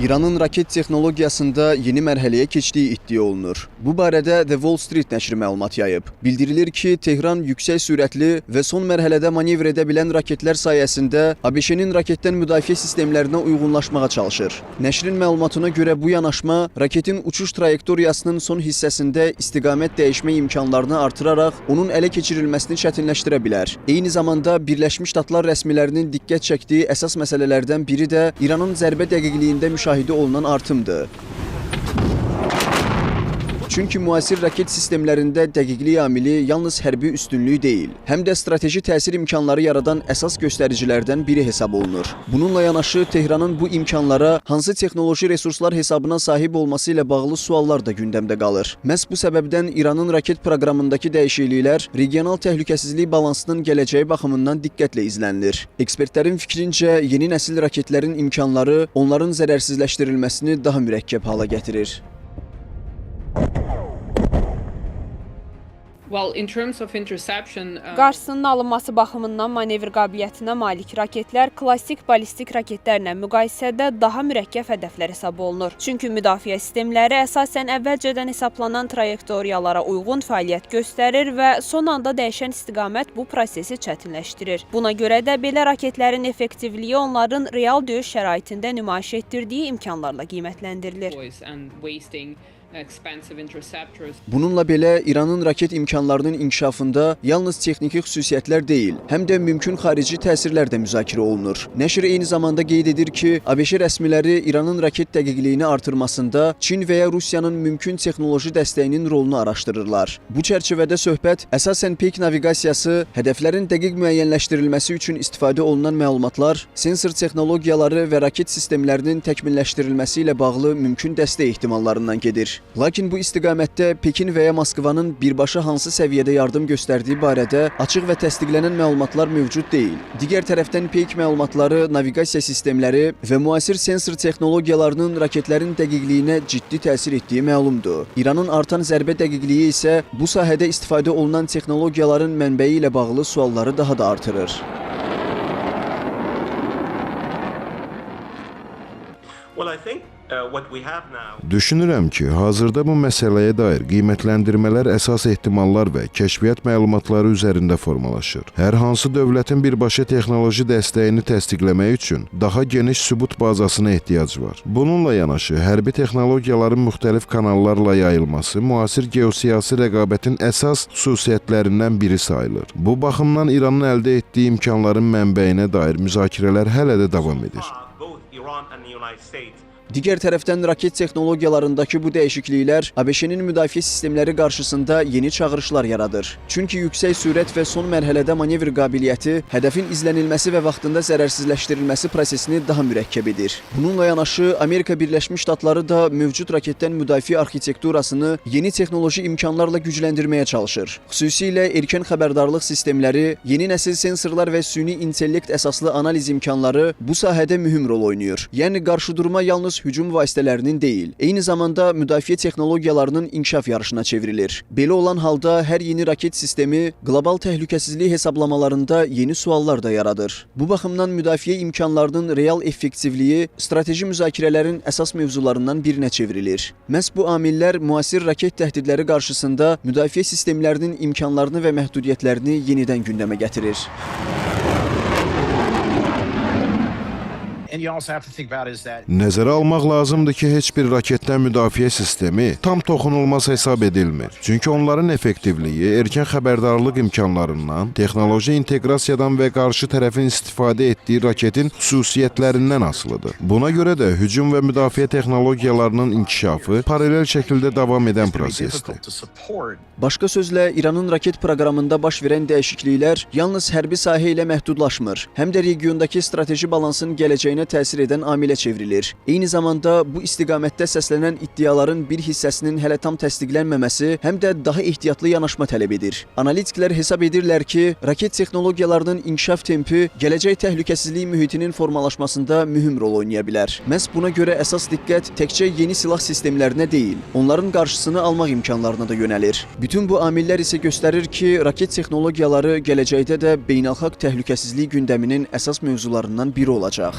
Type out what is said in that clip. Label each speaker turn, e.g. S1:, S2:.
S1: İranın raket texnologiyasında yeni mərhələyə keçdiyi iddia olunur. Bu barədə The Wall Street nəşri məlumat yayıb. Bildirilir ki, Tehran yüksək sürətli və son mərhələdə manevr edə bilən raketlər sayəsində ABŞ-nin raketdən müdafiə sistemlərinə uyğunlaşmağa çalışır. Nəşrin məlumatına görə bu yanaşma raketin uçuş trayektoriyasının son hissəsində istiqamət dəyişmə imkanlarını artıraraq onun ələ keçirilməsini çətinləşdirə bilər. Eyni zamanda Birləşmiş Ştatlar rəsmilərinin diqqət çəkdiyi əsas məsələlərdən biri də İranın zərbə dəqiqliyində müşahidə olunan artımdır. Çünki müasir raket sistemlərində dəqiqlik amili yalnız hərbi üstünlük deyil, həm də strateji təsir imkanları yaradan əsas göstəricilərdən biri hesab olunur. Bununla yanaşı Tehranın bu imkanlara hansı texnoloji resurslar hesabına sahib olması ilə bağlı suallar da gündəmdə qalır. Məhz bu səbəbdən İranın raket proqramındakı dəyişikliklər regional təhlükəsizlik balansının gələcəyi baxımından diqqətlə izlənilir. Ekspertlərin fikrincə, yeni nəsil raketlərin imkanları onların zərərsizləşdirilməsini daha mürəkkəb hala gətirir.
S2: Qarşısının alınması baxımından manevr qabiliyyətinə malik raketlər klassik ballistik raketlərlə müqayisədə daha mürəkkəb hədəflər hesab olunur. Çünki müdafiə sistemləri əsasən əvvəlcədən hesablanan trayektoriyalara uyğun fəaliyyət göstərir və son anda dəyişən istiqamət bu prosesi çətinləşdirir. Buna görə də belə raketlərin effektivliyi onların real döyüş şəraitində nümayiş etdirdiyi imkanlarla qiymətləndirilir.
S1: Bununla belə İranın raket imkanlarının inkişafında yalnız texniki xüsusiyyətlər deyil, həm də mümkün xarici təsirlər də müzakirə olunur. Nəşr eyni zamanda qeyd edir ki, ABŞ rəsmiləri İranın raket dəqiqliyini artırmasında Çin və ya Rusiyanın mümkün texnoloji dəstəyinin rolunu araşdırırlar. Bu çərçivədə söhbət əsasən peyk naviqasiyası, hədəflərin dəqiq müəyyənləşdirilməsi üçün istifadə olunan məlumatlar, sensor texnologiyaları və raket sistemlərinin təkmilləşdirilməsi ilə bağlı mümkün dəstək ehtimallarından gedir. Lakin bu istiqamətdə Pekin və ya Moskvanın birbaşa hansı səviyyədə yardım göstərdiyi barədə açıq və təsdiqlənən məlumatlar mövcud deyil. Digər tərəfdən peyk məlumatları, naviqasiya sistemləri və müasir sensor texnologiyalarının raketlərin dəqiqliyinə ciddi təsir etdiyi məlumdur. İranın artan zərbə dəqiqliyi isə bu sahədə istifadə olunan texnologiyaların mənbəyi ilə bağlı sualları daha da artırır.
S3: Düşünürəm ki, hazırda bu məsələyə dair qiymətləndirmələr əsas ehtimallar və kəşfiyyat məlumatları üzərində formalaşır. Hər hansı dövlətin birbaşa texnoloji dəstəyini təsdiqləmək üçün daha geniş sübut bazasına ehtiyac var. Bununla yanaşı, hərbi texnologiyaların müxtəlif kanallarla yayılması müasir geosiyasi rəqabətin əsas xüsusiyyətlərindən biri sayılır. Bu baxımdan İranın əldə etdiyi imkanların mənbəyinə dair müzakirələr hələ də davam edir.
S1: Digər tərəfdən raket texnologiyalarındakı bu dəyişikliklər ABŞ-nin müdafiə sistemləri qarşısında yeni çağırışlar yaradır. Çünki yüksək sürət və son mərhələdə manevr qabiliyyəti hədəfin izlənilməsi və vaxtında zərərsizləşdirilməsi prosesini daha mürəkkəb edir. Bununla yanaşı, Amerika Birləşmiş Ştatları da mövcud raketdən müdafiə arxitekturasını yeni texnoloji imkanlarla gücləndirməyə çalışır. Xüsusilə erkən xəbərdarlıq sistemləri, yeni nəsil sensorlar və süni intellekt əsaslı analiz imkanları bu sahədə mühüm rol oynayır. Yəni qarşıdurma yalnız hücum vasitələrinin deyil, eyni zamanda müdafiə texnologiyalarının inkişaf yarışına çevrilir. Belə olan halda hər yeni raket sistemi qlobal təhlükəsizlik hesablamalarında yeni suallar da yaradır. Bu baxımdan müdafiə imkanlarının real effektivliyi strateji müzakirələrin əsas mövzularından birinə çevrilir. Məhz bu amillər müasir raket təhdidləri qarşısında müdafiə sistemlərinin imkanlarını və məhdudiyyətlərini yenidən gündəmə gətirir.
S3: Nəzərə almaq lazımdır ki, heç bir raketdən müdafiə sistemi tam toxunulmaz hesab edilmir. Çünki onların effektivliyi erkən xəbərdarlıq imkanlarından, texnoloji inteqrasiyadan və qarşı tərəfin istifadə etdiyi raketin xüsusiyyətlərindən asılıdır. Buna görə də hücum və müdafiə texnologiyalarının inkişafı paralel şəkildə davam edən prosesdir.
S1: Başqa sözlə, İranın raket proqramında baş verən dəyişikliklər yalnız hərbi sahə ilə məhdudlaşmır, həm də regiondakı strateji balansın gələcəyinə təsir edən amilə çevrilir. Eyni zamanda bu istiqamətdə səslənən iddiaların bir hissəsinin hələ tam təsdiqlənməməsi həm də daha ehtiyatlı yanaşma tələb edir. Analitiklər hesab edirlər ki, raket texnologiyalarının inkişaf tempi gələcək təhlükəsizlik mühitinin formalaşmasında mühüm rol oynaya bilər. Məhz buna görə əsas diqqət təkcə yeni silah sistemlərinə deyil, onların qarşısını almaq imkanlarına da yönəlir. Bütün bu amillər isə göstərir ki, raket texnologiyaları gələcəkdə də beynəlxalq təhlükəsizlik gündəminin əsas mövzularından biri olacaq.